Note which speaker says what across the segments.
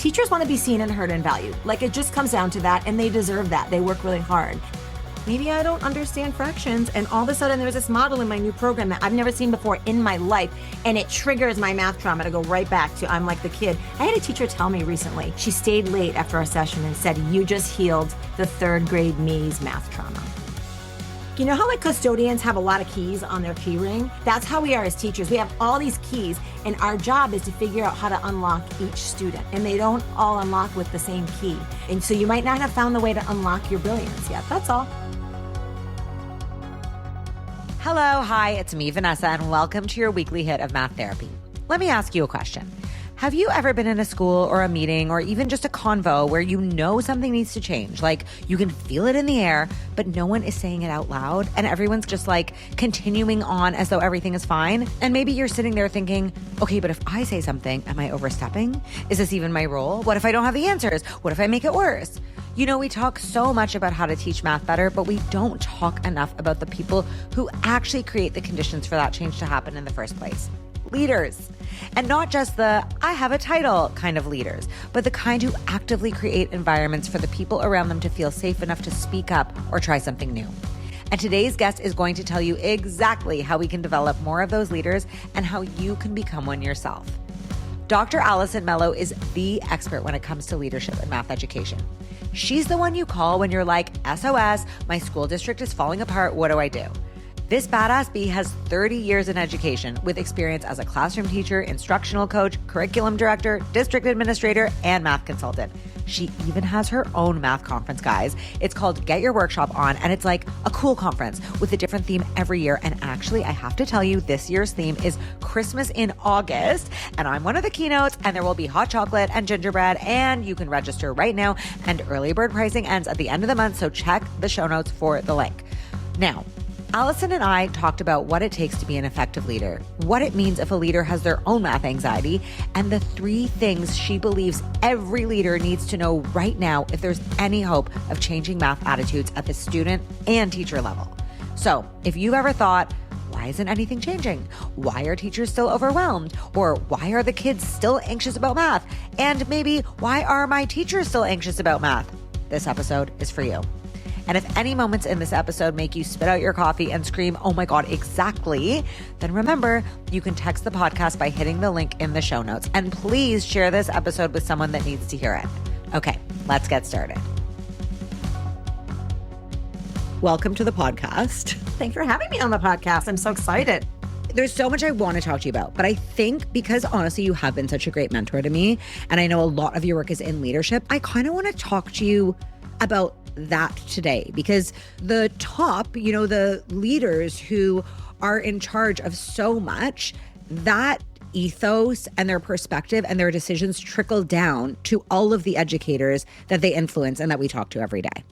Speaker 1: Teachers want to be seen and heard and valued. Like, it just comes down to that, and they deserve that. They work really hard. Maybe I don't understand fractions, and all of a sudden there's this model in my new program that I've never seen before in my life, and it triggers my math trauma to go right back to I'm like the kid. I had a teacher tell me recently, she stayed late after our session and said, you just healed the third grade me's math trauma. You know how like custodians have a lot of keys on their key ring? That's how we are as teachers. We have all these keys, and our job is to figure out how to unlock each student, and they don't all unlock with the same key. And so you might not have found the way to unlock your brilliance yet. That's all.
Speaker 2: Hello, hi, it's me, Vanessa, and welcome to your weekly hit of math therapy. Let me ask you a question. Have you ever been in a school or a meeting or even just a convo where you know something needs to change? Like you can feel it in the air, but no one is saying it out loud and everyone's just like continuing on as though everything is fine. And maybe you're sitting there thinking, okay, but if I say something, am I overstepping? Is this even my role? What if I don't have the answers? What if I make it worse? You know, we talk so much about how to teach math better, but we don't talk enough about the people who actually create the conditions for that change to happen in the first place. Leaders. And not just the I have a title kind of leaders, but the kind who actively create environments for the people around them to feel safe enough to speak up or try something new. And today's guest is going to tell you exactly how we can develop more of those leaders and how you can become one yourself. Dr. Alison Mello is the expert when it comes to leadership and math education. She's the one you call when you're like, SOS, my school district is falling apart, what do I do? This badass bee has 30 years in education with experience as a classroom teacher, instructional coach, curriculum director, district administrator, and math consultant. She even has her own math conference, guys. It's called Get Your Workshop On, and it's like a cool conference with a different theme every year. And actually, I have to tell you, this year's theme is Christmas in August, and I'm one of the keynotes, and there will be hot chocolate and gingerbread, and you can register right now, and early bird pricing ends at the end of the month, so check the show notes for the link. Now, Alison and I talked about what it takes to be an effective leader, what it means if a leader has their own math anxiety, and the 3 things she believes every leader needs to know right now if there's any hope of changing math attitudes at the student and teacher level. So if you've ever thought, why isn't anything changing? Why are teachers still overwhelmed? Or why are the kids still anxious about math? And maybe why are my teachers still anxious about math? This episode is for you. And if any moments in this episode make you spit out your coffee and scream, oh my God, exactly, then remember, you can text the podcast by hitting the link in the show notes. And please share this episode with someone that needs to hear it. Okay, let's get started. Welcome to the podcast.
Speaker 1: Thanks for having me on the podcast. I'm so excited.
Speaker 2: There's so much I want to talk to you about, but I think because honestly, you have been such a great mentor to me, and I know a lot of your work is in leadership, I kind of want to talk to you about that today, because the top, you know, the leaders who are in charge of so much, that ethos and their perspective and their decisions trickle down to all of the educators that they influence and that we talk to every day.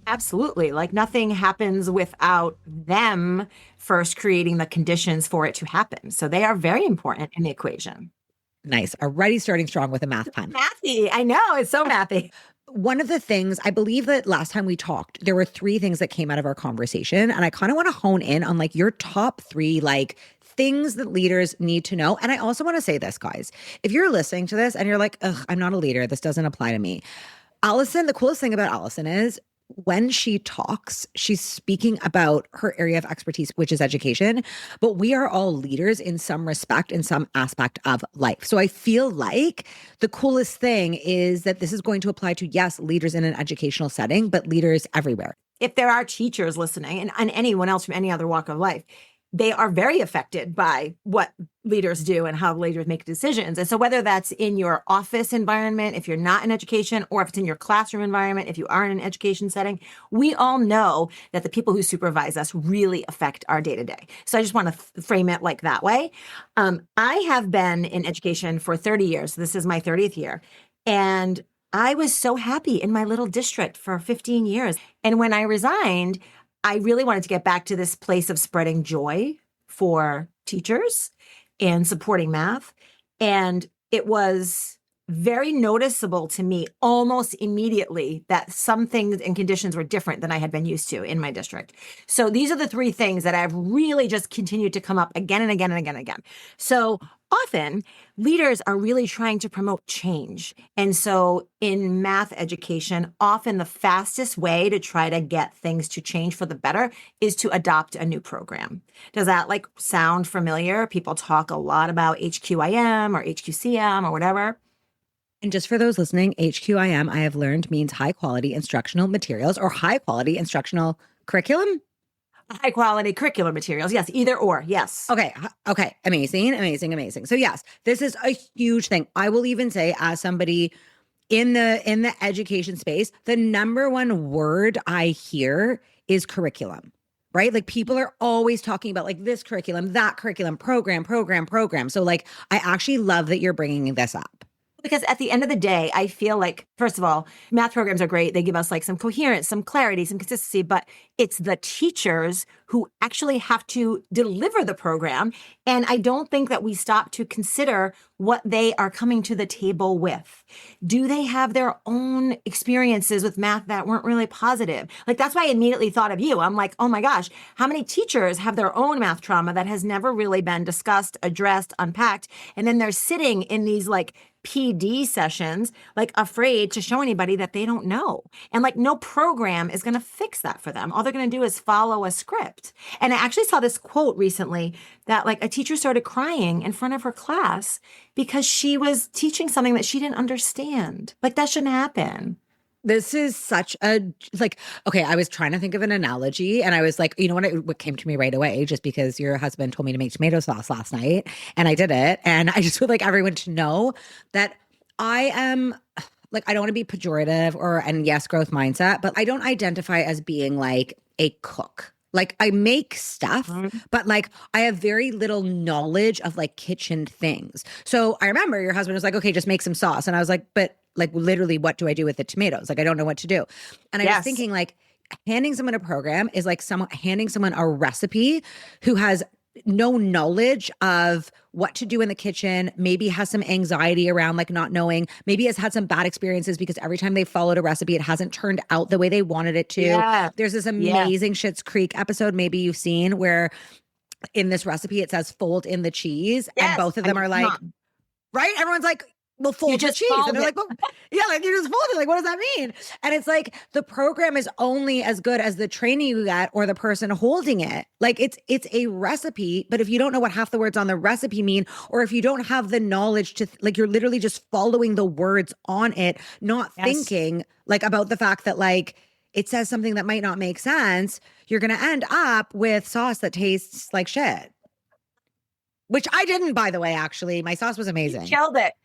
Speaker 1: Absolutely. Like nothing happens without them first creating the conditions for it to happen. So they are very important in the equation.
Speaker 2: Nice. Already starting strong with a math pun.
Speaker 1: Mathy. I know. It's so mathy.
Speaker 2: One of the things, I believe that last time we talked, there were 3 things that came out of our conversation. And I kind of want to hone in on like your top 3, like things that leaders need to know. And I also want to say this, guys, if you're listening to this and you're like, ugh, I'm not a leader, this doesn't apply to me. Alison, the coolest thing about Alison is when she talks, she's speaking about her area of expertise, which is education, but we are all leaders in some respect, in some aspect of life. So I feel like the coolest thing is that this is going to apply to, yes, leaders in an educational setting, but leaders everywhere.
Speaker 1: If there are teachers listening and anyone else from any other walk of life, they are very affected by what leaders do and how leaders make decisions. And so whether that's in your office environment, if you're not in education, or if it's in your classroom environment, if you are in an education setting, we all know that the people who supervise us really affect our day-to-day. So I just want to frame it like that way. I have been in education for 30 years. This is my 30th year. And I was so happy in my little district for 15 years. And when I resigned, I really wanted to get back to this place of spreading joy for teachers and supporting math. And it was very noticeable to me almost immediately that some things and conditions were different than I had been used to in my district. So these are the three things that I've really just continued to come up again and again and again and again. So often leaders are really trying to promote change. And so in math education, often the fastest way to try to get things to change for the better is to adopt a new program. Does that like sound familiar? People talk a lot about HQIM or HQCM or whatever.
Speaker 2: And just for those listening, HQIM, I have learned means high quality instructional materials or high quality instructional curriculum.
Speaker 1: High quality curricular materials. Yes, either or. Yes.
Speaker 2: Okay. Okay. Amazing. Amazing. Amazing. So yes, this is a huge thing. I will even say as somebody in the education space, the number one word I hear is curriculum. Right? Like people are always talking about like this curriculum, that curriculum, program. So like I actually love that you're bringing this up.
Speaker 1: Because at the end of the day, I feel like, first of all, math programs are great. They give us like some coherence, some clarity, some consistency, but it's the teachers who actually have to deliver the program. And I don't think that we stop to consider what they are coming to the table with. Do they have their own experiences with math that weren't really positive? Like, that's why I immediately thought of you. I'm like, oh my gosh, how many teachers have their own math trauma that has never really been discussed, addressed, unpacked? And then they're sitting in these like PD sessions, like afraid to show anybody that they don't know. And like no program is going to fix that for them. All they're going to do is follow a script. And I actually saw this quote recently that like a teacher started crying in front of her class because she was teaching something that she didn't understand. Like that shouldn't happen.
Speaker 2: This is such a, like, okay, I was trying to think of an analogy and I was like, you know what came to me right away, just because your husband told me to make tomato sauce last night and I did it. And I just would like everyone to know that I am like, I don't want to be pejorative and yes, growth mindset, but I don't identify as being like a cook. Like I make stuff, but like I have very little knowledge of like kitchen things. So I remember your husband was like, okay, just make some sauce. And I was like, but like literally what do I do with the tomatoes? Like I don't know what to do. And I was thinking like handing someone a program is like handing someone a recipe who has no knowledge of what to do in the kitchen, maybe has some anxiety around like not knowing, maybe has had some bad experiences because every time they followed a recipe, it hasn't turned out the way they wanted it to. Yeah. There's this amazing Schitt's Creek episode, maybe you've seen, where in this recipe, it says fold in the cheese. And both of them are like, right? Everyone's like, well, fold the cheese. And they're like, well, yeah, like you just fold it. Like, what does that mean? And it's like the program is only as good as the training you get or the person holding it. Like it's a recipe, but if you don't know what half the words on the recipe mean, or if you don't have the knowledge to like, you're literally just following the words on it, not thinking like about the fact that like it says something that might not make sense, you're going to end up with sauce that tastes like shit. Which I didn't, by the way, actually. My sauce was amazing.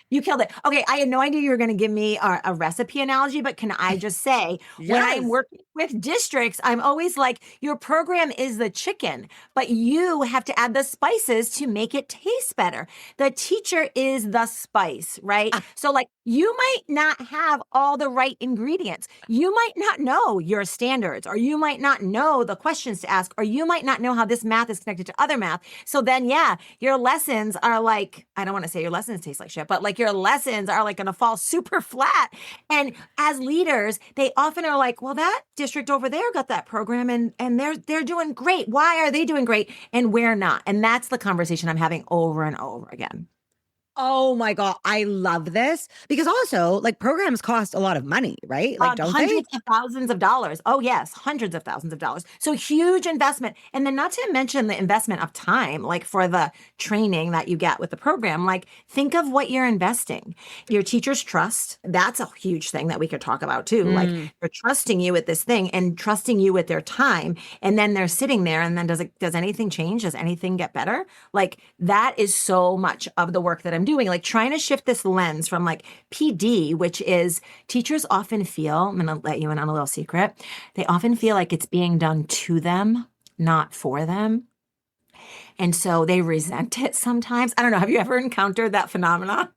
Speaker 1: You killed it. Okay, I had no idea you were going to give me a recipe analogy, but can I just say, when I'm working with districts, I'm always like, your program is the chicken, but you have to add the spices to make it taste better. The teacher is the spice, right? So like, you might not have all the right ingredients. You might not know your standards, or you might not know the questions to ask, or you might not know how this math is connected to other math. So then, your lessons are like, I don't want to say your lessons taste like shit, but like your lessons are like going to fall super flat. And as leaders, they often are like, well, that district over there got that program and they're doing great. Why are they doing great? And we're not. And that's the conversation I'm having over and over again.
Speaker 2: Oh my God. I love this because also like programs cost a lot of money, right? Like don't
Speaker 1: hundreds of thousands of dollars. Oh yes. Hundreds of thousands of dollars. So huge investment. And then not to mention the investment of time, like for the training that you get with the program, like think of what you're investing. Your teacher's trust. That's a huge thing that we could talk about too. Like they're trusting you with this thing and trusting you with their time. And then they're sitting there and then does anything change? Does anything get better? Like that is so much of the work that I'm doing, like trying to shift this lens from like PD, which is teachers often feel, I'm going to let you in on a little secret, they often feel like it's being done to them, not for them. And so they resent it sometimes. I don't know. Have you ever encountered that phenomena?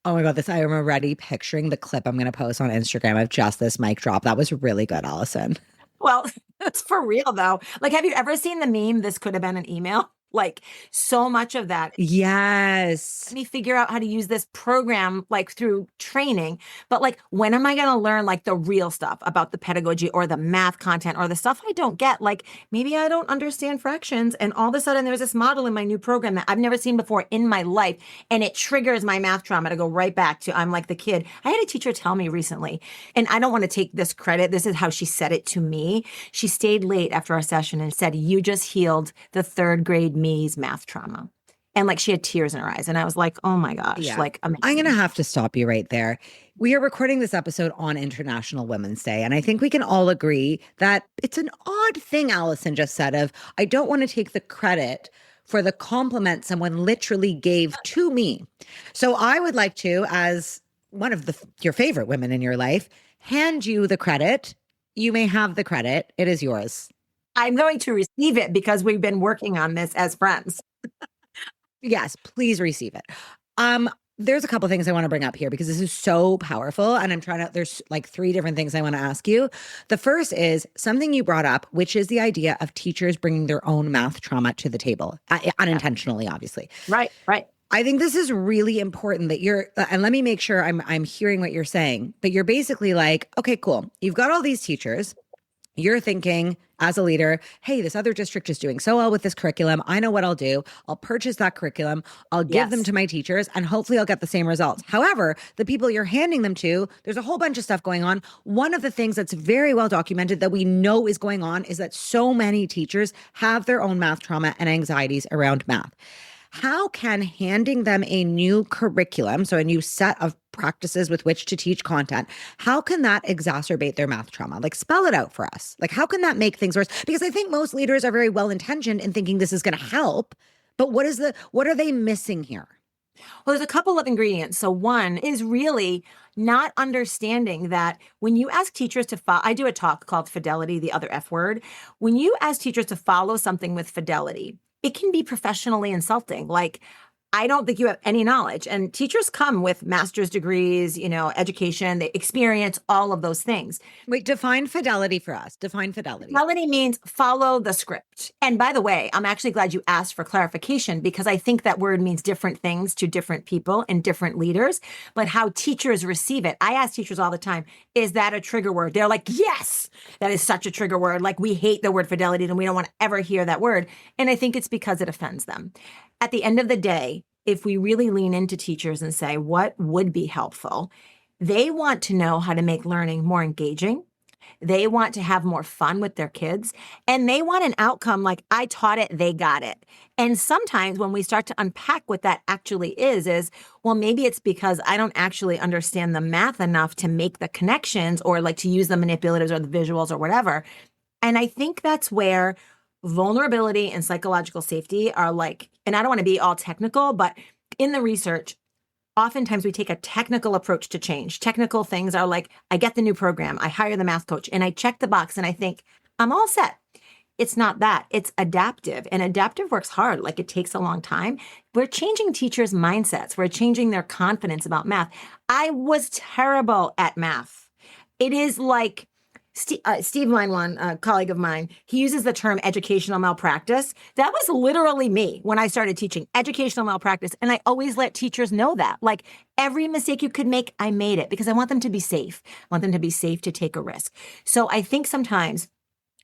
Speaker 2: Oh my God, I am already picturing the clip I'm going to post on Instagram of just this mic drop. That was really good, Alison.
Speaker 1: Well, it's for real though. Like, have you ever seen the meme, this could have been an email? Like so much of that.
Speaker 2: Yes.
Speaker 1: Let me figure out how to use this program like through training. But like, when am I going to learn like the real stuff about the pedagogy or the math content or the stuff I don't get? Like maybe I don't understand fractions and all of a sudden there's this model in my new program that I've never seen before in my life. And it triggers my math trauma to go right back to I'm like the kid. I had a teacher tell me recently, and I don't want to take this credit. This is how she said it to me. She stayed late after our session and said, "You just healed the third grade me's math trauma." And like she had tears in her eyes. And I was like, oh my gosh, like amazing.
Speaker 2: I'm going to have to stop you right there. We are recording this episode on International Women's Day. And I think we can all agree that it's an odd thing Alison just said of, I don't want to take the credit for the compliment someone literally gave to me. So I would like to, as one of your favorite women in your life, hand you the credit. You may have the credit. It is yours.
Speaker 1: I'm going to receive it because we've been working on this as friends.
Speaker 2: Yes, please receive it. There's a couple things I want to bring up here because this is so powerful. And there's like 3 different things I want to ask you. The first is something you brought up, which is the idea of teachers bringing their own math trauma to the table, unintentionally, obviously.
Speaker 1: Right.
Speaker 2: I think this is really important that and let me make sure I'm hearing what you're saying, but you're basically like, okay, cool. You've got all these teachers. You're thinking as a leader, hey, this other district is doing so well with this curriculum. I know what I'll do. I'll purchase that curriculum. I'll give them to my teachers and hopefully I'll get the same results. However, the people you're handing them to, there's a whole bunch of stuff going on. One of the things that's very well documented that we know is going on is that so many teachers have their own math trauma and anxieties around math. How can handing them a new curriculum, so a new set of practices with which to teach content, how can that exacerbate their math trauma? Like, spell it out for us. Like, how can that make things worse? Because I think most leaders are very well-intentioned in thinking this is going to help, but what are they missing here?
Speaker 1: Well, there's a couple of ingredients. So one is really not understanding that when you ask teachers to follow, I do a talk called Fidelity, the other F word. When you ask teachers to follow something with fidelity, it can be professionally insulting. Like, I don't think you have any knowledge. And teachers come with master's degrees, education, they experience all of those things.
Speaker 2: Wait, define fidelity for us. Define fidelity.
Speaker 1: Fidelity means follow the script. And by the way, I'm actually glad you asked for clarification because I think that word means different things to different people and different leaders, but how teachers receive it. I ask teachers all the time, is that a trigger word? They're like, yes, that is such a trigger word. Like, we hate the word fidelity and we don't want to ever hear that word. And I think it's because it offends them. At the end of the day, if we really lean into teachers and say, what would be helpful? They want to know how to make learning more engaging. They want to have more fun with their kids. And they want an outcome like, I taught it, they got it. And sometimes when we start to unpack what that actually is, well, maybe it's because I don't actually understand the math enough to make the connections or like to use the manipulatives or the visuals or whatever. And I think that's where vulnerability and psychological safety are like, and I don't want to be all technical, but in the research, oftentimes we take a technical approach to change. Technical things are like, I get the new program, I hire the math coach, and I check the box and I think, I'm all set. It's not that. It's adaptive. And adaptive works hard. Like, it takes a long time. We're changing teachers' mindsets. We're changing their confidence about math. I was terrible at math. It is like, Steve Line, a colleague of mine, he uses the term educational malpractice. That was literally me when I started teaching educational malpractice. And I always let teachers know that. Like, every mistake you could make, I made it because I want them to be safe. I want them to be safe to take a risk. So I think sometimes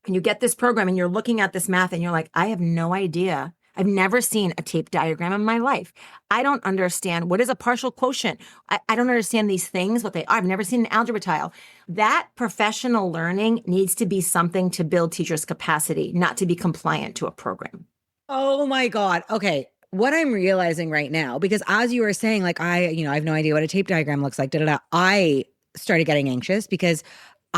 Speaker 1: when you get this program and you're looking at this math and you're like, I have no idea. I've never seen a tape diagram in my life. I don't understand what is a partial quotient. I don't understand these things, what they are. I've never seen an algebra tile. That professional learning needs to be something to build teachers' capacity, not to be compliant to a program.
Speaker 2: Oh my God. Okay. What I'm realizing right now, because as you were saying, like, I have no idea what a tape diagram looks like, I started getting anxious because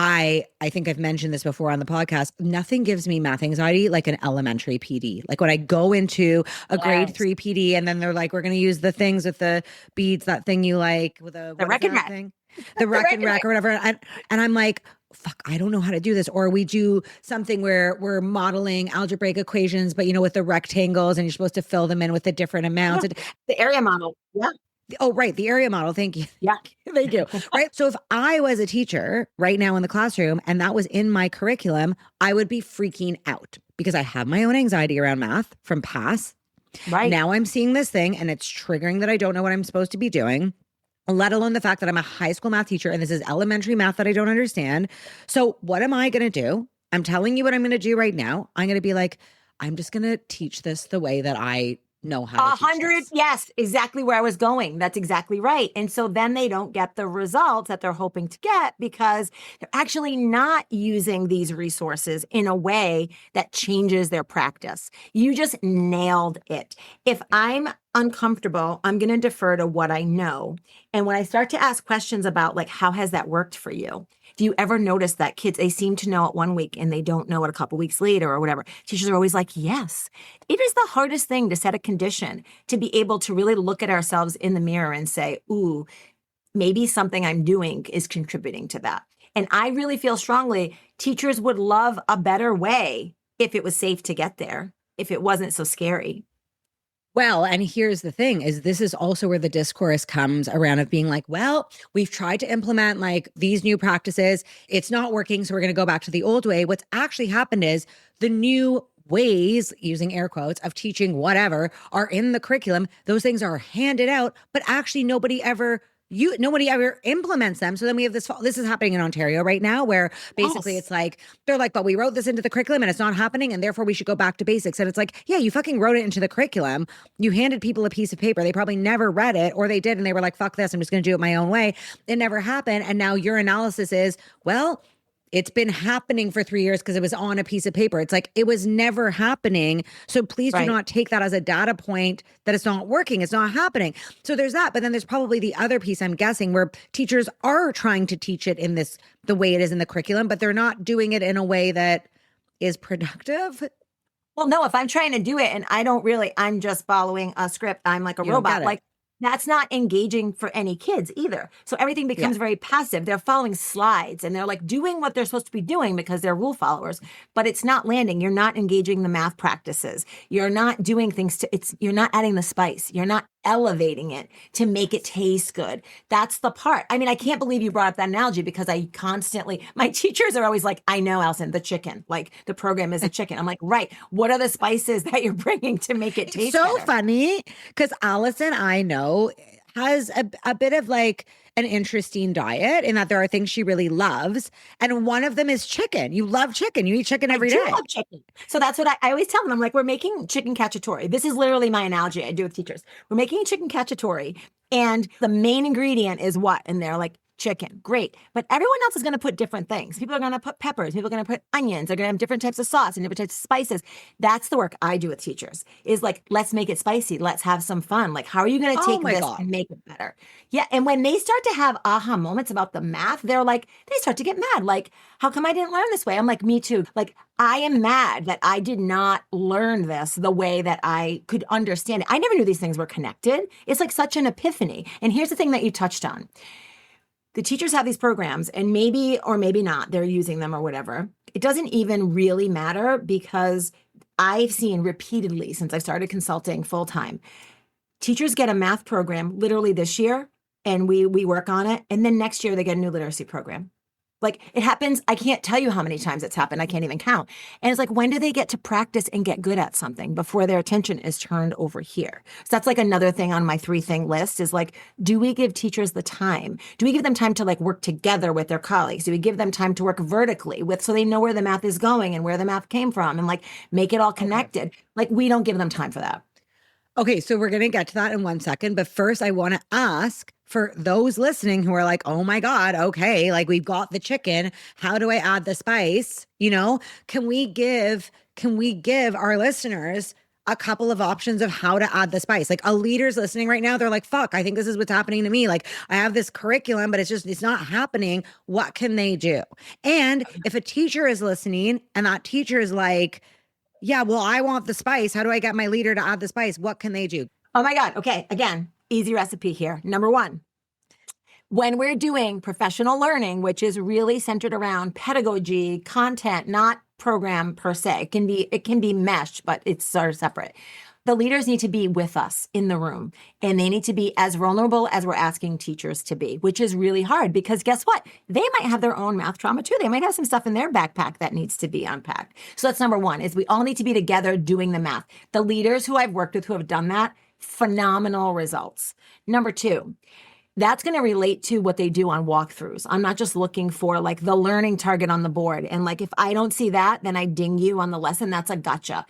Speaker 2: I think I've mentioned this before on the podcast. Nothing gives me math anxiety like an elementary PD. Like, when I go into a grade 3 PD and then they're like, we're going to use the things with the beads, that thing you like with the
Speaker 1: rec and rec
Speaker 2: thing, the rec and rec or whatever. And I'm like, fuck, I don't know how to do this. Or we do something where we're modeling algebraic equations, but with the rectangles and you're supposed to fill them in with the different amounts.
Speaker 1: Yeah. The area model. Yeah.
Speaker 2: Oh, right. The area model. Thank you.
Speaker 1: Yeah.
Speaker 2: Thank you. Right. So if I was a teacher right now in the classroom and that was in my curriculum, I would be freaking out because I have my own anxiety around math from past
Speaker 1: Right.
Speaker 2: Now I'm seeing this thing and it's triggering that I don't know what I'm supposed to be doing, let alone the fact that I'm a high school math teacher and this is elementary math that I don't understand. So what am I going to do? I'm telling you what I'm going to do right now. I'm going to be like, I'm just going to teach this the way that I know how to teach
Speaker 1: 100,
Speaker 2: this.
Speaker 1: yes, exactly where I was going. That's exactly right. And so then they don't get the results that they're hoping to get because they're actually not using these resources in a way that changes their practice. You just nailed it. If I'm uncomfortable, I'm going to defer to what I know. And when I start to ask questions about like, how has that worked for you? Do you ever notice that kids, they seem to know it one week and they don't know it a couple weeks later or whatever? Teachers are always like, yes. It is the hardest thing to set a condition to be able to really look at ourselves in the mirror and say, ooh, maybe something I'm doing is contributing to that. And I really feel strongly teachers would love a better way if it was safe to get there, if it wasn't so scary.
Speaker 2: Well, and here's the thing is this is also where the discourse comes around of being like, well, we've tried to implement like these new practices. It's not working. So we're going to go back to the old way. What's actually happened is the new ways, using air quotes, of teaching whatever are in the curriculum. Those things are handed out, but actually nobody ever implements them. So then we have this is happening in Ontario right now where basically
Speaker 1: Yes.
Speaker 2: it's like, they're like, but we wrote this into the curriculum and it's not happening. And therefore we should go back to basics. And it's like, yeah, you fucking wrote it into the curriculum. You handed people a piece of paper. They probably never read it or they did. And they were like, fuck this. I'm just going to do it my own way. It never happened. And now your analysis is, well, it's been happening for 3 years because it was on a piece of paper. It's like, it was never happening. So please do not take that as a data point that it's not working. It's not happening. So there's that. But then there's probably the other piece, I'm guessing, where teachers are trying to teach it in the way it is in the curriculum, but they're not doing it in a way that is productive.
Speaker 1: Well, no, if I'm trying to do it and I'm just following a script, I'm like a
Speaker 2: You don't
Speaker 1: robot.
Speaker 2: get it.
Speaker 1: Like that's not engaging for any kids either. So everything becomes very passive. They're following slides and they're like doing what they're supposed to be doing because they're rule followers, but it's not landing. You're not engaging the math practices. You're not doing things you're not adding the spice. You're not elevating it to make it taste good. That's the part. I mean, I can't believe you brought up that analogy because my teachers are always like, I know, Alison, the chicken, like the program is a chicken. I'm like, right. What are the spices that you're bringing to make it taste
Speaker 2: so
Speaker 1: better?
Speaker 2: funny because Alison, I know, has a bit of like an interesting diet in that there are things she really loves. And one of them is chicken. You love chicken. You eat chicken every day.
Speaker 1: I do love chicken. So that's what I always tell them. I'm like, we're making chicken cacciatore. This is literally my analogy I do with teachers. We're making chicken cacciatore and the main ingredient is what? And they're like, chicken. Great. But everyone else is going to put different things. People are going to put peppers. People are going to put onions. They're going to have different types of sauce and different types of spices. That's the work I do with teachers is like, let's make it spicy. Let's have some fun. Like, how are you going to take this and make it better? Yeah. And when they start to have aha moments about the math, they start to get mad. Like, how come I didn't learn this way? I'm like, me too. Like, I am mad that I did not learn this the way that I could understand it. I never knew these things were connected. It's like such an epiphany. And here's the thing that you touched on. The teachers have these programs and maybe or maybe not, they're using them or whatever. It doesn't even really matter because I've seen repeatedly since I started consulting full time, teachers get a math program literally this year and we work on it. And then next year they get a new literacy program. Like it happens. I can't tell you how many times it's happened. I can't even count. And it's like, when do they get to practice and get good at something before their attention is turned over here? So that's like another thing on my 3-thing list is like, do we give teachers the time? Do we give them time to like work together with their colleagues? Do we give them time to work vertically so they know where the math is going and where the math came from and like make it all connected? Okay. Like we don't give them time for that.
Speaker 2: Okay, so we're going to get to that in 1 second. But first, I want to ask for those listening who are like, oh my God, okay, like we've got the chicken. How do I add the spice? You know, can we give our listeners a couple of options of how to add the spice? Like a leader's listening right now. They're like, fuck, I think this is what's happening to me. Like I have this curriculum, but it's not happening. What can they do? And if a teacher is listening and that teacher is like, yeah, well, I want the spice. How do I get my leader to add the spice? What can they do?
Speaker 1: Oh my God. Okay. Again, easy recipe here. Number 1, when we're doing professional learning, which is really centered around pedagogy, content, not program per se, it can be meshed, but it's sort of separate. The leaders need to be with us in the room, and they need to be as vulnerable as we're asking teachers to be, which is really hard because guess what? They might have their own math trauma too. They might have some stuff in their backpack that needs to be unpacked. So that's number one, is we all need to be together doing the math. The leaders who I've worked with who have done that, phenomenal results. Number two, that's going to relate to what they do on walkthroughs. I'm not just looking for like the learning target on the board. And like, if I don't see that, then I ding you on the lesson. That's a gotcha.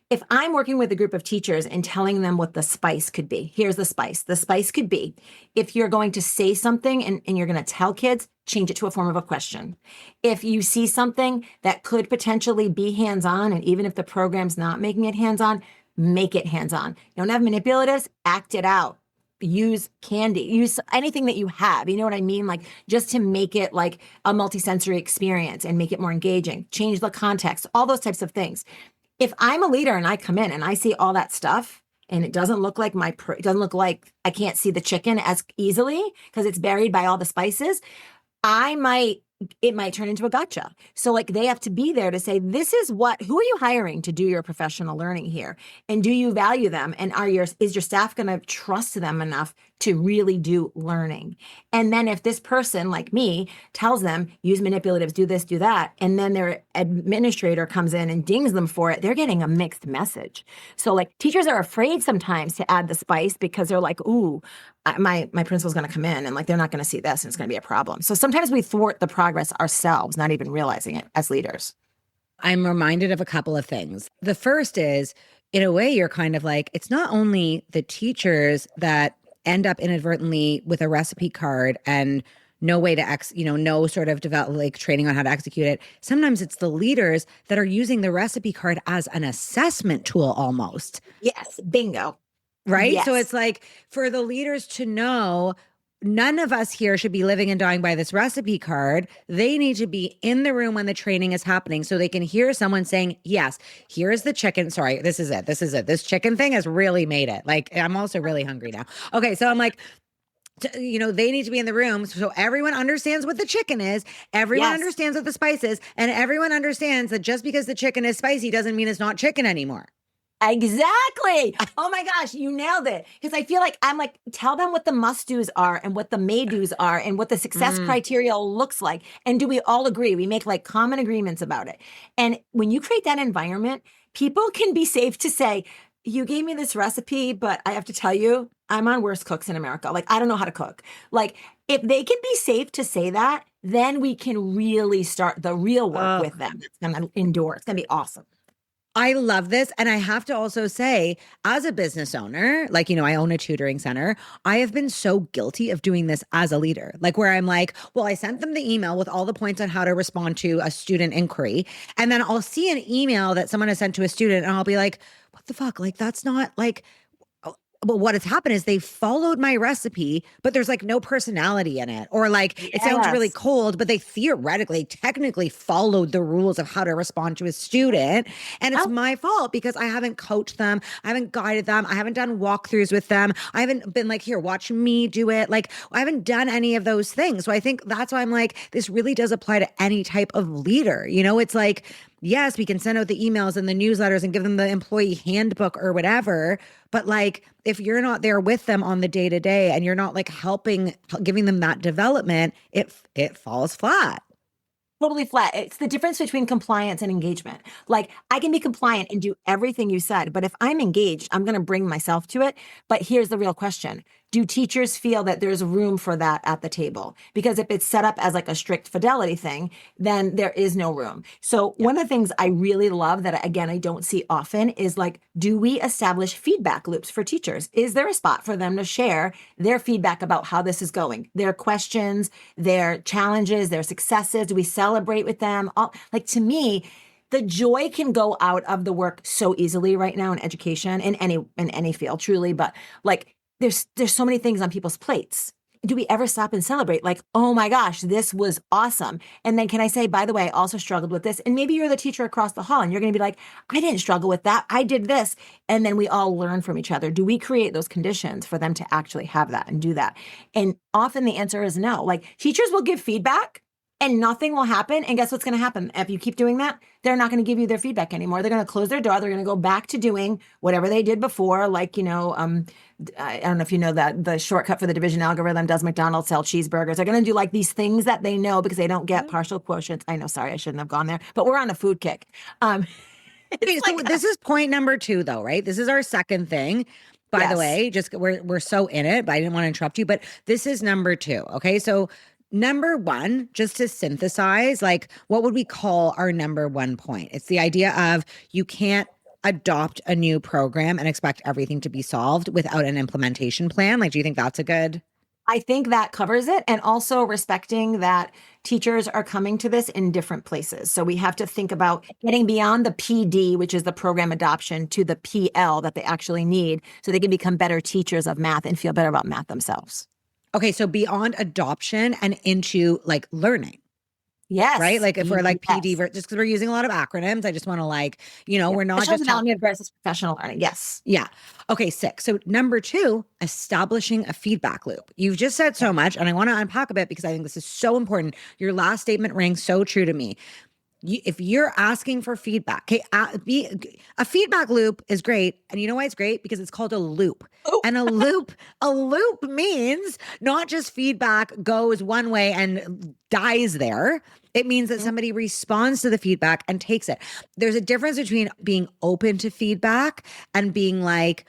Speaker 1: If I'm working with a group of teachers and telling them what the spice could be, here's the spice. The spice could be, if you're going to say something and you're going to tell kids, change it to a form of a question. If you see something that could potentially be hands-on, and even if the program's not making it hands-on, make it hands-on. You don't have manipulatives, act it out. Use candy, use anything that you have, you know what I mean? Like, just to make it like a multisensory experience and make it more engaging, change the context, all those types of things. If I'm a leader and I come in and I see all that stuff and it doesn't look like it doesn't look like I can't see the chicken as easily because it's buried by all the spices, it might turn into a gotcha. So like, they have to be there to say, who are you hiring to do your professional learning here? And do you value them? And is your staff going to trust them enough to really do learning? And then if this person like me tells them, use manipulatives, do this, do that, and then their administrator comes in and dings them for it, they're getting a mixed message. So like, teachers are afraid sometimes to add the spice because they're like, ooh, my principal's going to come in and like, they're not going to see this and it's going to be a problem. So sometimes we thwart the progress ourselves, not even realizing it as leaders.
Speaker 2: I'm reminded of a couple of things. The first is, in a way, you're kind of like, it's not only the teachers that end up inadvertently with a recipe card and no way to no sort of develop like training on how to execute it. Sometimes it's the leaders that are using the recipe card as an assessment tool almost.
Speaker 1: Yes, bingo.
Speaker 2: Right?
Speaker 1: Yes.
Speaker 2: So it's like, for the leaders to know, none of us here should be living and dying by this recipe card. They need to be in the room when the training is happening so they can hear someone saying, yes, here's the chicken. Sorry, this is it. This chicken thing has really made it. Like, I'm also really hungry now. Okay, so I'm like, they need to be in the room so everyone understands what the chicken is. Everyone understands what the spice is. And everyone understands that just because the chicken is spicy doesn't mean it's not chicken anymore.
Speaker 1: Exactly. Oh my gosh, you nailed it. Because I feel like I'm like, tell them what the must-dos are and what the may-dos are and what the success criteria looks like. And do we all agree? We make like common agreements about it. And when you create that environment, people can be safe to say, you gave me this recipe, but I have to tell you, I'm on Worst Cooks in America. Like, I don't know how to cook. Like, if they can be safe to say that, then we can really start the real work with them. It's going to endure. It's going to be awesome.
Speaker 2: I love this. And I have to also say, as a business owner, like, I own a tutoring center. I have been so guilty of doing this as a leader, like where I'm like, well, I sent them the email with all the points on how to respond to a student inquiry. And then I'll see an email that someone has sent to a student and I'll be like, what the fuck? Like, that's not like, but what has happened is they followed my recipe, but there's like no personality in it. Or like, it sounds really cold, but they technically followed the rules of how to respond to a student. And it's my fault because I haven't coached them. I haven't guided them. I haven't done walkthroughs with them. I haven't been like, here, watch me do it. Like, I haven't done any of those things. So I think that's why I'm like, this really does apply to any type of leader. It's like, yes, we can send out the emails and the newsletters and give them the employee handbook or whatever. But like, if you're not there with them on the day to day and you're not like giving them that development, it falls flat.
Speaker 1: Totally flat. It's the difference between compliance and engagement. Like, I can be compliant and do everything you said, but if I'm engaged, I'm going to bring myself to it. But here's the real question. Do teachers feel that there's room for that at the table? Because if it's set up as like a strict fidelity thing, then there is no room. So one of the things I really love that, again, I don't see often is like, do we establish feedback loops for teachers? Is there a spot for them to share their feedback about how this is going, their questions, their challenges, their successes? Do we celebrate with them? To me, the joy can go out of the work so easily right now in education, in any field, truly. But like, there's so many things on people's plates. Do we ever stop and celebrate? Like, oh my gosh, this was awesome. And then can I say, by the way, I also struggled with this. And maybe you're the teacher across the hall and you're going to be like, I didn't struggle with that. I did this. And then we all learn from each other. Do we create those conditions for them to actually have that and do that? And often the answer is no. Like, teachers will give feedback, and nothing will happen. And guess what's going to happen? If you keep doing that, they're not going to give you their feedback anymore. They're going to close their door. They're going to go back to doing whatever they did before. Like, I don't know if you know that the shortcut for the division algorithm does McDonald's sell cheeseburgers. They're going to do like these things that they know because they don't get partial quotients. I know, sorry, I shouldn't have gone there, but we're on a food kick.
Speaker 2: Okay, so this is point number 2 though, right? This is our second thing. By the way, just we're so in it, but I didn't want to interrupt you. But this is number 2. Okay. So number 1, just to synthesize, like what would we call our number 1 point? It's the idea of you can't adopt a new program and expect everything to be solved without an implementation plan. Like, do you think that's a good?
Speaker 1: I think that covers it. And also respecting that teachers are coming to this in different places. So we have to think about getting beyond the PD, which is the program adoption, to the PL that they actually need so they can become better teachers of math and feel better about math themselves.
Speaker 2: Okay, so beyond adoption and into like learning.
Speaker 1: Yes.
Speaker 2: Right? Like if we're like
Speaker 1: Yes.
Speaker 2: PD, just because we're using a lot of acronyms, I just want to like, we're not
Speaker 1: Professional
Speaker 2: just
Speaker 1: development versus professional learning. Yes.
Speaker 2: Yeah. Okay, 6. So number 2, establishing a feedback loop. You've just said so much, and I want to unpack a bit because I think this is so important. Your last statement rings so true to me. If you're asking for feedback, okay, a feedback loop is great. And you know why it's great? Because it's called a loop.
Speaker 1: Oh.
Speaker 2: And a loop means not just feedback goes one way and dies there. It means that somebody responds to the feedback and takes it. There's a difference between being open to feedback and being like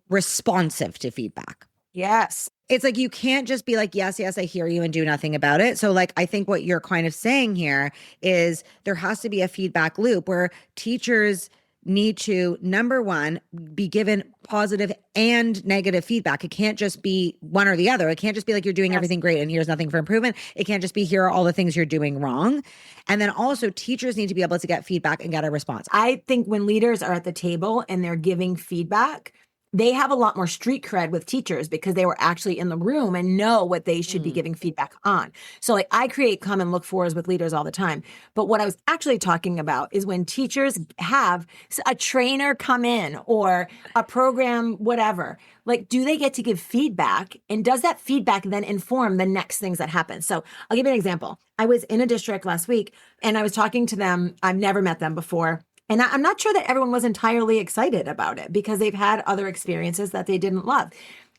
Speaker 2: responsive to feedback.
Speaker 1: Yes.
Speaker 2: It's like you can't just be like, yes, I hear you and do nothing about it. So like, I think what you're kind of saying here is there has to be a feedback loop where teachers need to, number 1, be given positive and negative feedback. It can't just be one or the other. It can't just be like you're doing everything great and here's nothing for improvement. It can't just be here are all the things you're doing wrong. And then also teachers need to be able to get feedback and get a response.
Speaker 1: I think when leaders are at the table and they're giving feedback, they have a lot more street cred with teachers because they were actually in the room and know what they should be giving feedback on. So like I create come and look fors with leaders all the time. But what I was actually talking about is when teachers have a trainer come in or a program, whatever, like, do they get to give feedback? And does that feedback then inform the next things that happen? So I'll give you an example. I was in a district last week and I was talking to them. I've never met them before. And I'm not sure that everyone was entirely excited about it because they've had other experiences that they didn't love.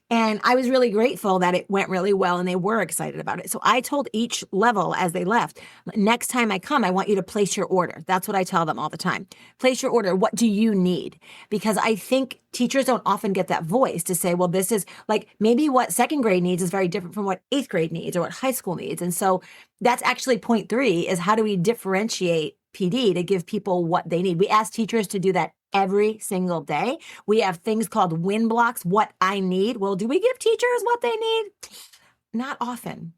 Speaker 1: And I was really grateful that it went really well and they were excited about it. So I told each level as they left, next time I come, I want you to place your order. That's what I tell them all the time. Place your order. What do you need? Because I think teachers don't often get that voice to say, well, this is like maybe what second grade needs is very different from what 8th grade needs or what high school needs. And so that's actually point 3 is how do we differentiate PD to give people what they need? We ask teachers to do that every single day. We have things called win blocks, what I need. Well, do we give teachers what they need? Not often.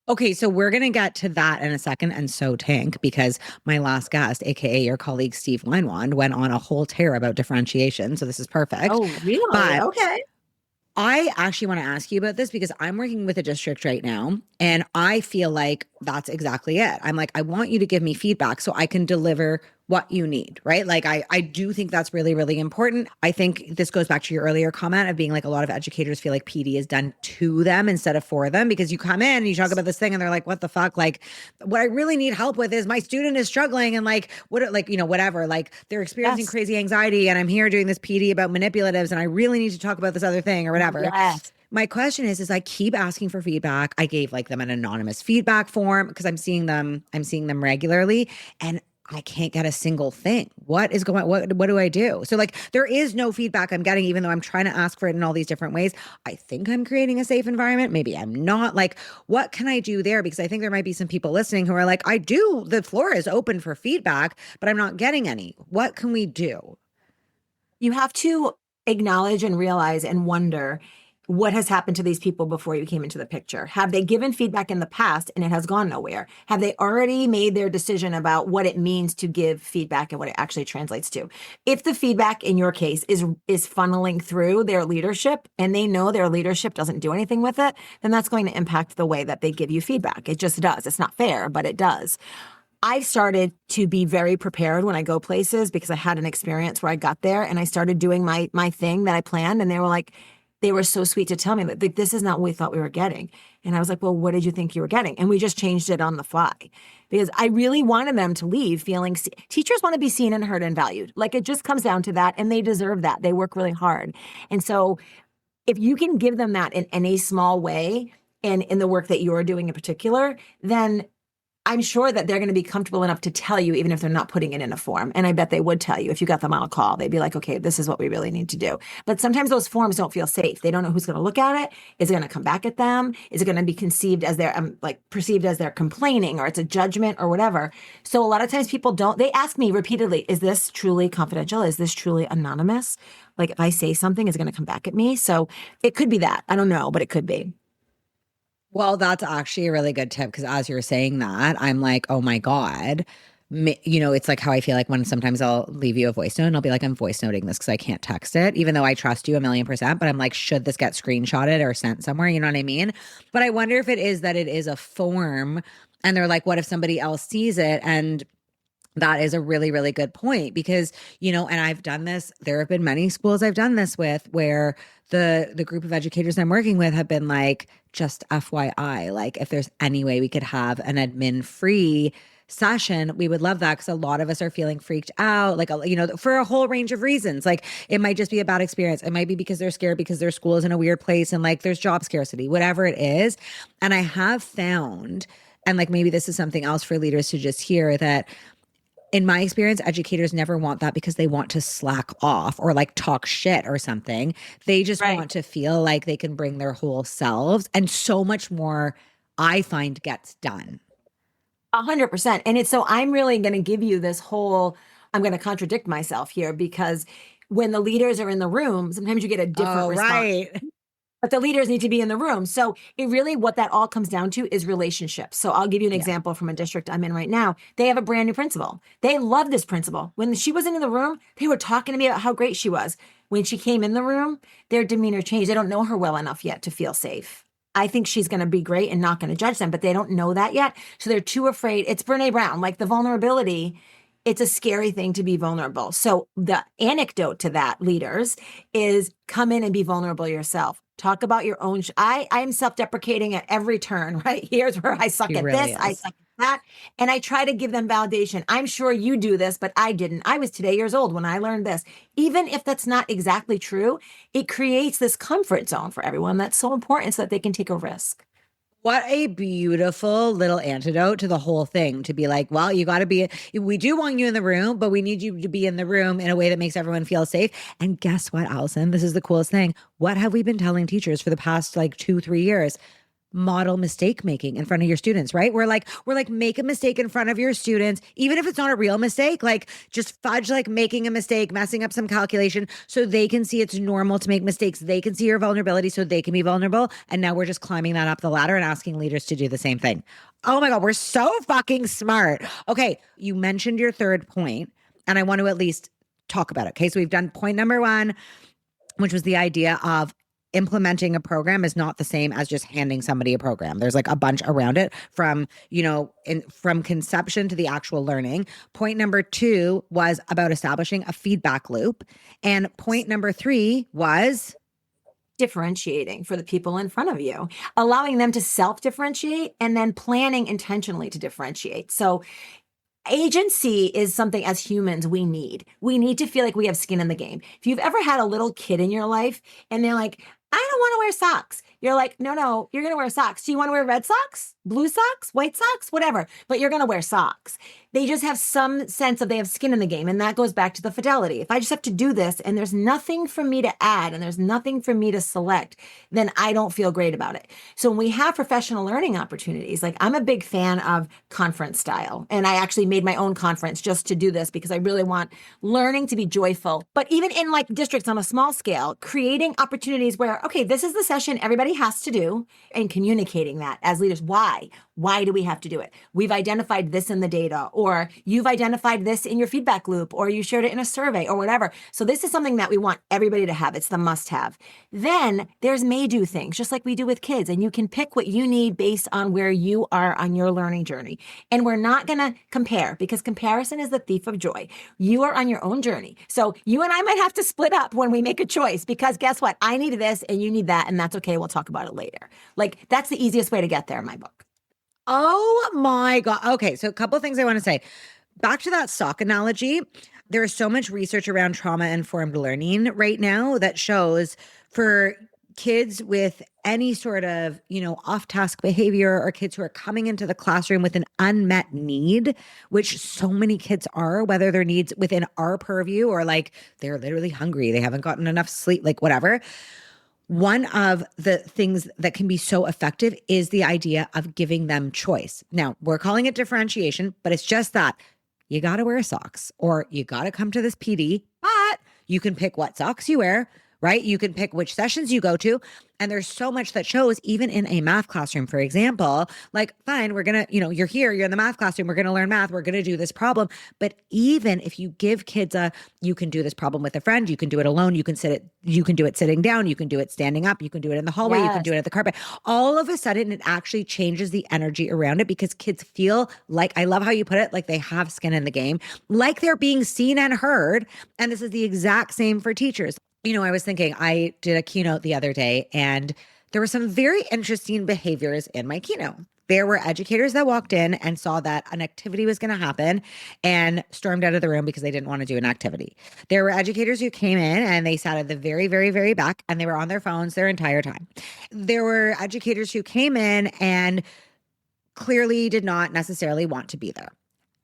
Speaker 2: Okay, so we're going to get to that in a second. And so Tank, because my last guest, AKA your colleague, Steve Weinwand, went on a whole tear about differentiation. So this is perfect.
Speaker 1: Oh, really?
Speaker 2: But
Speaker 1: okay.
Speaker 2: I actually want to ask you about this because I'm working with a district right now and I feel like that's exactly it. I'm like, I want you to give me feedback so I can deliver what you need, right? Like I do think that's really, really important. I think this goes back to your earlier comment of being like a lot of educators feel like PD is done to them instead of for them because you come in and you talk about this thing and they're like, what the fuck? Like what I really need help with is my student is struggling and like, what, like, whatever, like they're experiencing crazy anxiety and I'm here doing this PD about manipulatives and I really need to talk about this other thing or whatever.
Speaker 1: Yes.
Speaker 2: My question is I keep asking for feedback. I gave like them an anonymous feedback form because I'm seeing them regularly and I can't get a single thing. What do I do? So like there is no feedback I'm getting, even though I'm trying to ask for it in all these different ways. I think I'm creating a safe environment. Maybe I'm not. Like, what can I do there? Because I think there might be some people listening who are like, the floor is open for feedback, but I'm not getting any. What can we do?
Speaker 1: You have to acknowledge and realize and wonder what has happened to these people before you came into the picture. Have they given feedback in the past and it has gone nowhere? Have they already made their decision about what it means to give feedback and what it actually translates to? If the feedback in your case is funneling through their leadership and they know their leadership doesn't do anything with it, then that's going to impact the way that they give you feedback. It just does. It's not fair, but it does. I started to be very prepared when I go places because I had an experience where I got there and I started doing my thing that I planned and they were like, they were so sweet to tell me that like, this is not what we thought we were getting. And I was like, well, what did you think you were getting? And we just changed it on the fly because I really wanted them to leave feeling teachers want to be seen and heard and valued. Like it just comes down to that. And they deserve that. They work really hard. And so if you can give them that in any small way and in the work that you're doing in particular, then I'm sure that they're going to be comfortable enough to tell you, even if they're not putting it in a form. And I bet they would tell you if you got them on a call. They'd be like, okay, this is what we really need to do. But sometimes those forms don't feel safe. They don't know who's going to look at it. Is it going to come back at them? Is it going to be conceived as they're perceived as they're complaining or it's a judgment or whatever? So a lot of times people don't, they ask me repeatedly, is this truly confidential? Is this truly anonymous? Like if I say something, is it going to come back at me? So it could be that. I don't know, but it could be.
Speaker 2: Well, that's actually a really good tip because as you're saying that, I'm like, oh my God. It's like how I feel like when sometimes I'll leave you a voice note and I'll be like, I'm voice noting this because I can't text it, even though I trust you 1,000,000%. But I'm like, should this get screenshotted or sent somewhere? You know what I mean? But I wonder if it is that it is a form and they're like, what if somebody else sees it? And that is a really, really good point because, and I've done this. There have been many schools I've done this with where the group of educators I'm working with have been like, just FYI, like if there's any way we could have an admin free session, we would love that because a lot of us are feeling freaked out, like, for a whole range of reasons. Like it might just be a bad experience. It might be because they're scared because their school is in a weird place and like there's job scarcity, whatever it is. And I have found, and like maybe this is something else for leaders to just hear that in my experience, educators never want that because they want to slack off or like talk shit or something. They just want to feel like they can bring their whole selves and so much more, I find, gets done.
Speaker 1: 100%. And it's so I'm really going to give you this whole, I'm going to contradict myself here because when the leaders are in the room, sometimes you get a different response.
Speaker 2: Right.
Speaker 1: But the leaders need to be in the room. So it really, what that all comes down to is relationships. So I'll give you an example from a district I'm in right now. They have a brand new principal. They love this principal. When she wasn't in the room, they were talking to me about how great she was. When she came in the room, their demeanor changed. They don't know her well enough yet to feel safe. I think she's going to be great and not going to judge them, but they don't know that yet. So they're too afraid. It's Brene Brown, like the vulnerability. It's a scary thing to be vulnerable. So the anecdote to that, leaders, is come in and be vulnerable yourself. Talk about your own. I am self-deprecating at every turn, right? Here's where I suck at this. I suck at that. And I try to give them validation. I'm sure you do this, but I didn't. I was today years old when I learned this. Even if that's not exactly true, it creates this comfort zone for everyone that's so important so that they can take a risk.
Speaker 2: What a beautiful little antidote to the whole thing to be like, well, you got to be, we do want you in the room, but we need you to be in the room in a way that makes everyone feel safe. And guess what, Alison? This is the coolest thing. What have we been telling teachers for the past like 2-3 years? Model mistake making in front of your students, right? We're like, make a mistake in front of your students, even if it's not a real mistake, like just fudge, like making a mistake, messing up some calculation so they can see it's normal to make mistakes. They can see your vulnerability so they can be vulnerable. And now we're just climbing that up the ladder and asking leaders to do the same thing. Oh my God, we're so fucking smart. Okay, you mentioned your third point, and I want to at least talk about it. Okay, so we've done point number 1, which was the idea of implementing a program is not the same as just handing somebody a program. There's like a bunch around it from, from conception to the actual learning. Point number 2 was about establishing a feedback loop. And point number 3 was
Speaker 1: differentiating for the people in front of you, allowing them to self-differentiate and then planning intentionally to differentiate. So agency is something as humans we need. We need to feel like we have skin in the game. If you've ever had a little kid in your life and they're like, I don't want to wear socks. You're like, no, you're going to wear socks. Do you want to wear red socks, blue socks, white socks, whatever, but you're going to wear socks. They just have some sense of they have skin in the game. And that goes back to the fidelity. If I just have to do this and there's nothing for me to add and there's nothing for me to select, then I don't feel great about it. So when we have professional learning opportunities, like I'm a big fan of conference style. And I actually made my own conference just to do this because I really want learning to be joyful. But even in like districts on a small scale, creating opportunities where, okay, this is the session everybody everybody has to do and communicating that as leaders. Why? Why do we have to do it? We've identified this in the data, or you've identified this in your feedback loop, or you shared it in a survey or whatever. So this is something that we want everybody to have. It's the must have. Then there's may do things, just like we do with kids. And you can pick what you need based on where you are on your learning journey. And we're not going to compare, because comparison is the thief of joy. You are on your own journey. So you and I might have to split up when we make a choice, because guess what? I need this and you need that. And that's okay. We'll talk about it later. Like, that's the easiest way to get there in my book.
Speaker 2: Oh my God. Okay. So a couple of things I want to say. Back to that sock analogy. There is so much research around trauma-informed learning right now that shows for kids with any sort of, off-task behavior, or kids who are coming into the classroom with an unmet need, which so many kids are, whether their needs within our purview or like they're literally hungry, they haven't gotten enough sleep, like whatever. One of the things that can be so effective is the idea of giving them choice. Now, we're calling it differentiation, but it's just that you got to wear socks, or you got to come to this PD, but you can pick what socks you wear, right? You can pick which sessions you go to. And there's so much that shows, even in a math classroom, for example, like, fine, we're going to, you're here, you're in the math classroom, we're going to learn math, we're going to do this problem. But even if you give kids you can do this problem with a friend, you can do it alone, you can do it sitting down, you can do it standing up, you can do it in the hallway, You can do it at the carpet. All of a sudden, it actually changes the energy around it, because kids feel like, I love how you put it, like they have skin in the game, like they're being seen and heard. And this is the exact same for teachers. I was thinking, I did a keynote the other day, and there were some very interesting behaviors in my keynote. There were educators that walked in and saw that an activity was going to happen and stormed out of the room because they didn't want to do an activity. There were educators who came in and they sat at the very, very, very back, and they were on their phones their entire time. There were educators who came in and clearly did not necessarily want to be there.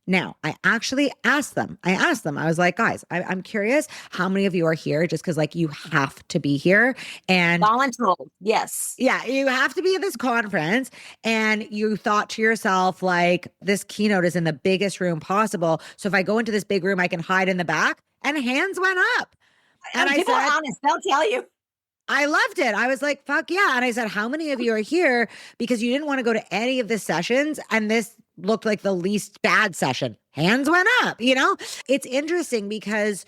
Speaker 2: Now, I actually asked them, I was like, guys, I'm curious how many of you are here just because like you have to be here. And
Speaker 1: volunteer. Yes.
Speaker 2: Yeah, you have to be at this conference, and you thought to yourself, like, this keynote is in the biggest room possible. So if I go into this big room, I can hide in the back. And hands went up.
Speaker 1: And people are honest, they'll tell you.
Speaker 2: I loved it. I was like, fuck yeah. And I said, how many of you are here because you didn't want to go to any of the sessions, and this looked like the least bad session? Hands went up. It's interesting because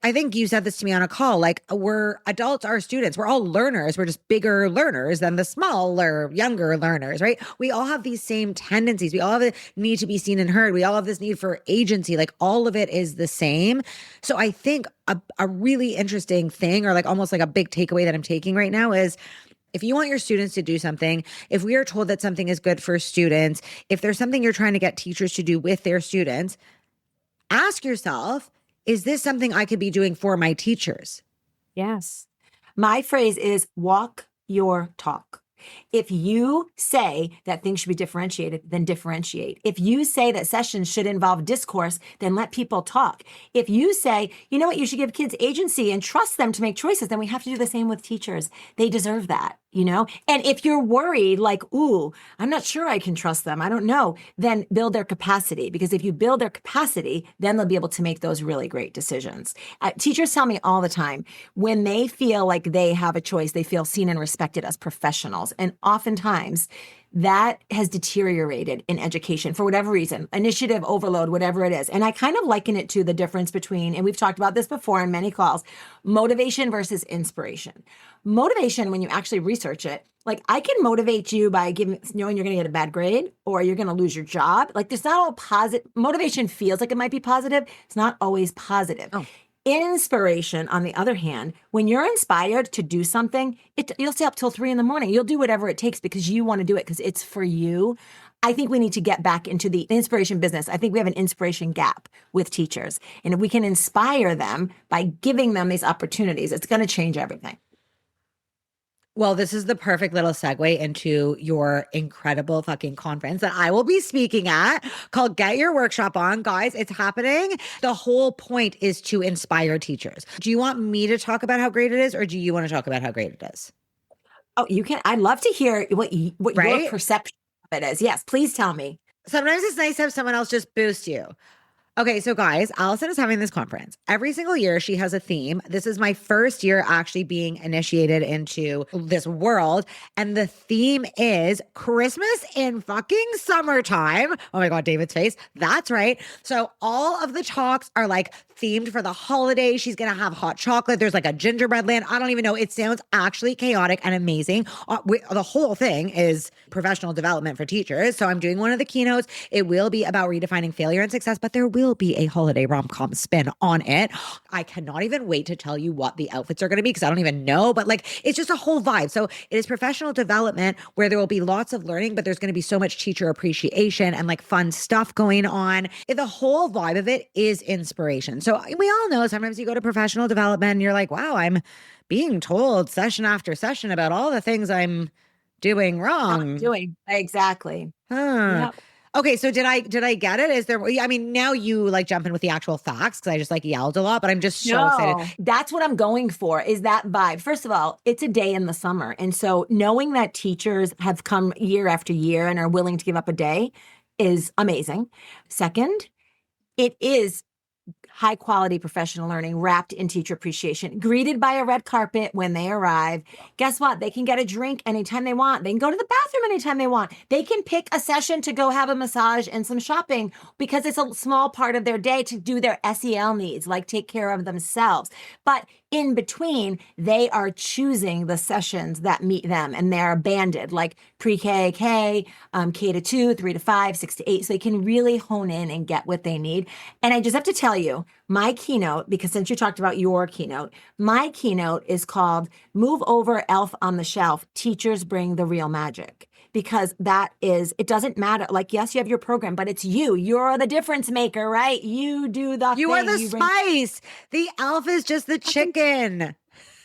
Speaker 2: I think you said this to me on a call, like, we're adults, our students, we're all learners. We're just bigger learners than the smaller, younger learners, right? We all have these same tendencies. We all have a need to be seen and heard. We all have this need for agency. Like, all of it is the same. So I think a really interesting thing, or like almost like a big takeaway that I'm taking right now, is if you want your students to do something, if we are told that something is good for students, if there's something you're trying to get teachers to do with their students, ask yourself, is this something I could be doing for my teachers?
Speaker 1: Yes. My phrase is walk your talk. If you say that things should be differentiated, then differentiate. If you say that sessions should involve discourse, then let people talk. If you say, you know what, you should give kids agency and trust them to make choices, then we have to do the same with teachers. They deserve that, And if you're worried, like, ooh, I'm not sure I can trust them, I don't know, then build their capacity. Because if you build their capacity, then they'll be able to make those really great decisions. Teachers tell me all the time, when they feel like they have a choice, they feel seen and respected as professionals. And oftentimes that has deteriorated in education for whatever reason, initiative overload, whatever it is. And I kind of liken it to the difference between, and we've talked about this before in many calls, motivation versus inspiration. Motivation, when you actually research it, like, I can motivate you by knowing you're going to get a bad grade or you're going to lose your job. Like, there's not all positive. Motivation feels like it might be positive. It's not always positive. Oh. Inspiration, on the other hand, when you're inspired to do something, you'll stay up till 3 a.m. You'll do whatever it takes because you want to do it, because it's for you. I think we need to get back into the inspiration business. I think we have an inspiration gap with teachers. And if we can inspire them by giving them these opportunities, it's going to change everything.
Speaker 2: Well, this is the perfect little segue into your incredible fucking conference that I will be speaking at, called Get Your Workshop On. Guys, it's happening. The whole point is to inspire teachers. Do you want me to talk about how great it is, or do you want to talk about how great it is?
Speaker 1: Oh, you can. I'd love to hear what your perception of it is. Yes, please tell me.
Speaker 2: Sometimes it's nice to have someone else just boost you. Okay, so guys, Allison is having this conference. Every single year, she has a theme. This is my first year actually being initiated into this world. And the theme is Christmas in fucking summertime. Oh my God, David's face. That's right. So all of the talks are like themed for the holiday. She's going to have hot chocolate. There's like a gingerbread land. I don't even know. It sounds actually chaotic and amazing. The whole thing is professional development for teachers. So I'm doing one of the keynotes. It will be about redefining failure and success, but there will be a holiday rom-com spin on it. I cannot even wait to tell you what the outfits are going to be because I don't even know, but like it's just a whole vibe. So it is professional development where there will be lots of learning, but there's going to be so much teacher appreciation and like fun stuff going on. The whole vibe of it is inspiration. So we all know sometimes you go to professional development and you're like, wow, I'm being told session after session about all the things I'm doing wrong.
Speaker 1: Doing exactly.
Speaker 2: Huh.
Speaker 1: Yep.
Speaker 2: Okay, so did I get it? Is there? I mean, now you like jump in with the actual facts because I just like yelled a lot, but I'm just so excited.
Speaker 1: That's what I'm going for is that vibe. First of all, it's a day in the summer. And so knowing that teachers have come year after year and are willing to give up a day is amazing. Second, it is high quality professional learning wrapped in teacher appreciation, greeted by a red carpet when they arrive. Guess what? They can get a drink anytime they want. They can go to the bathroom anytime they want. They can pick a session to go have a massage and some shopping because it's a small part of their day to do their SEL needs, like take care of themselves. But in between, they are choosing the sessions that meet them and they're banded like pre-K, K, K to 2, 3 to 5, 6 to 8. So they can really hone in and get what they need. And I just have to tell you, my keynote, because since you talked about your keynote, my keynote is called Move Over Elf on the Shelf, Teachers Bring the Real Magic. Because that is, it doesn't matter. Like, yes, you have your program, but it's you. You're the difference maker, right? You do the
Speaker 2: You
Speaker 1: thing.
Speaker 2: are the spice. The elf is just the chicken.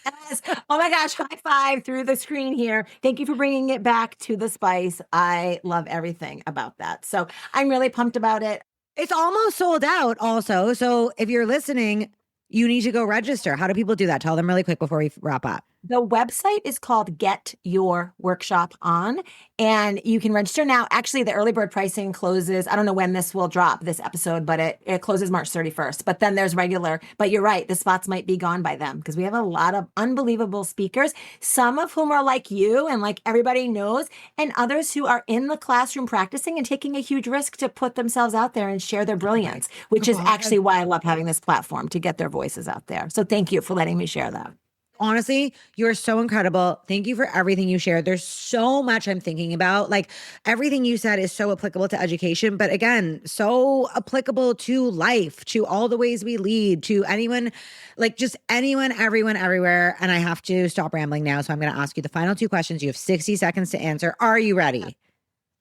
Speaker 1: Yes. Oh my gosh, high five through the screen here. Thank you for bringing it back to the spice. I love everything about that. So I'm really pumped about it.
Speaker 2: It's almost sold out also. So if you're listening, you need to go register. How do people do that? Tell them really quick before we wrap up.
Speaker 1: The website is called Get Your Workshop On, and you can register now. Actually, the early bird pricing closes. I don't know when this will drop, this episode, but it closes March 31st. But then there's regular. But you're right, the spots might be gone by then because we have a lot of unbelievable speakers, some of whom are like you and like everybody knows, and others who are in the classroom practicing and taking a huge risk to put themselves out there and share their brilliance, which is actually why I love having this platform to get their voices out there. So thank you for letting me share that.
Speaker 2: Honestly, you are so incredible. Thank you for everything you shared. There's so much I'm thinking about. Like everything you said is so applicable to education, but again, so applicable to life, to all the ways we lead, to anyone, like just anyone, everyone, everywhere. And I have to stop rambling now. So I'm going to ask you the final two questions. You have 60 seconds to answer. Are you ready?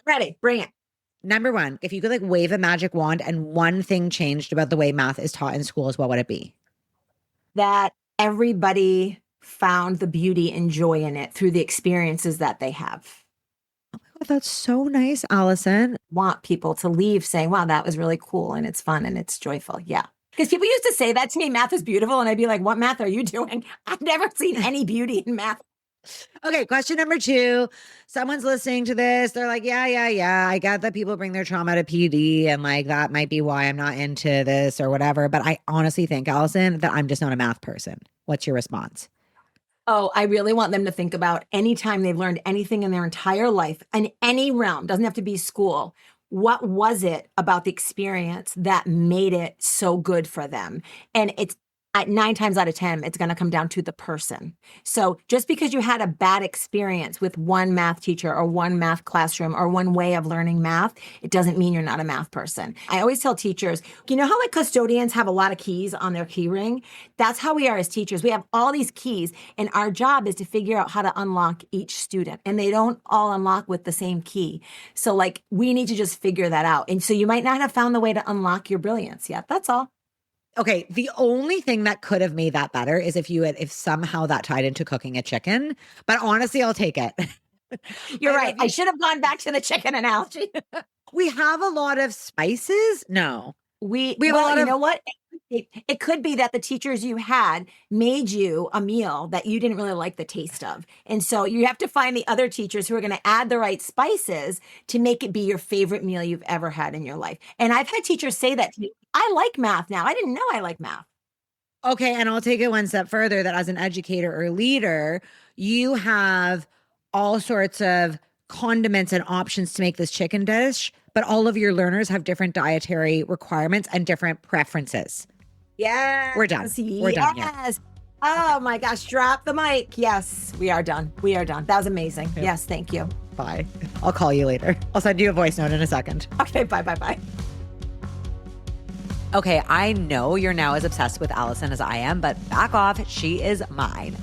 Speaker 1: Ready. Bring it.
Speaker 2: Number one, if you could like wave a magic wand and one thing changed about the way math is taught in schools, what would it be?
Speaker 1: That everybody found the beauty and joy in it through the experiences that they have.
Speaker 2: Oh my God, that's so nice, Allison.
Speaker 1: Want people to leave saying, wow, that was really cool and it's fun and it's joyful. Yeah. Because people used to say that to me, math is beautiful. And I'd be like, what math are you doing? I've never seen any beauty in math.
Speaker 2: Okay, question number two. Someone's listening to this. They're like, yeah. I get that people bring their trauma to PD and like that might be why I'm not into this or whatever. But I honestly think, Allison, that I'm just not a math person. What's your response?
Speaker 1: Oh, I really want them to think about any time they've learned anything in their entire life in any realm, doesn't have to be school. What was it about the experience that made it so good for them? And it's 9 times out of 10, it's going to come down to the person. So just because you had a bad experience with one math teacher or one math classroom or one way of learning math, it doesn't mean you're not a math person. I always tell teachers, you know how like custodians have a lot of keys on their key ring? That's how we are as teachers. We have all these keys and our job is to figure out how to unlock each student. And they don't all unlock with the same key. So like we need to just figure that out. And so you might not have found the way to unlock your brilliance yet. That's all.
Speaker 2: Okay, the only thing that could have made that better is if somehow that tied into cooking a chicken. But honestly, I'll take it.
Speaker 1: You're right. I should have gone back to the chicken analogy.
Speaker 2: We have a lot of spices. No.
Speaker 1: We have
Speaker 2: a lot
Speaker 1: you
Speaker 2: of,
Speaker 1: know what? It could be that the teachers you had made you a meal that you didn't really like the taste of. And so you have to find the other teachers who are going to add the right spices to make it be your favorite meal you've ever had in your life. And I've had teachers say that to me. I like math now. I didn't know I like math.
Speaker 2: Okay. And I'll take it one step further that as an educator or leader, you have all sorts of condiments and options to make this chicken dish, but all of your learners have different dietary requirements and different preferences.
Speaker 1: Yes.
Speaker 2: We're done. We're done here.
Speaker 1: Yes. Oh my gosh. Drop the mic. Yes. We are done. We are done. That was amazing.
Speaker 2: Yep.
Speaker 1: Yes. Thank you.
Speaker 2: Bye. I'll call you later. I'll send you a voice note in a second.
Speaker 1: Okay. Bye.
Speaker 2: Okay, I know you're now as obsessed with Alison as I am, but back off, she is mine.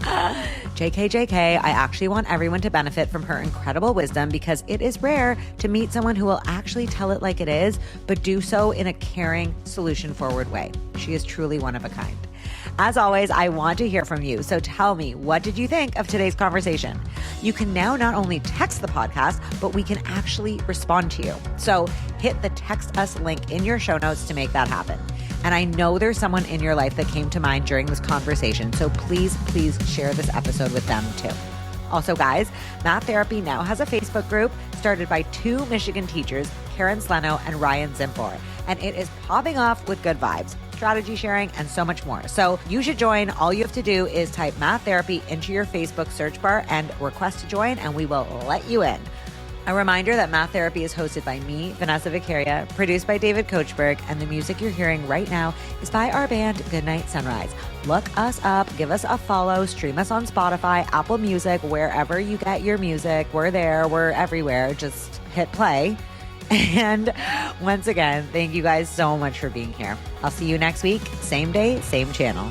Speaker 2: JK, I actually want everyone to benefit from her incredible wisdom because it is rare to meet someone who will actually tell it like it is, but do so in a caring, solution-forward way. She is truly one of a kind. As always, I want to hear from you. So tell me, what did you think of today's conversation? You can now not only text the podcast, but we can actually respond to you. So hit the text us link in your show notes to make that happen. And I know there's someone in your life that came to mind during this conversation. So please share this episode with them too. Also, guys, Math Therapy now has a Facebook group started by 2 Michigan teachers, Karen Sleno and Ryan Zimpor. And it is popping off with good vibes, strategy sharing, and so much more. So you should join. All you have to do is type Math Therapy into your Facebook search bar and request to join, and we will let you in. A reminder that Math Therapy is hosted by me, Vanessa Vicaria, produced by David Kochberg, and the music you're hearing right now is by our band Goodnight Sunrise. Look us up, give us a follow, stream us on Spotify, Apple Music, wherever you get your music. We're there, we're everywhere. Just hit play. And once again, thank you guys so much for being here. I'll see you next week, same day, same channel.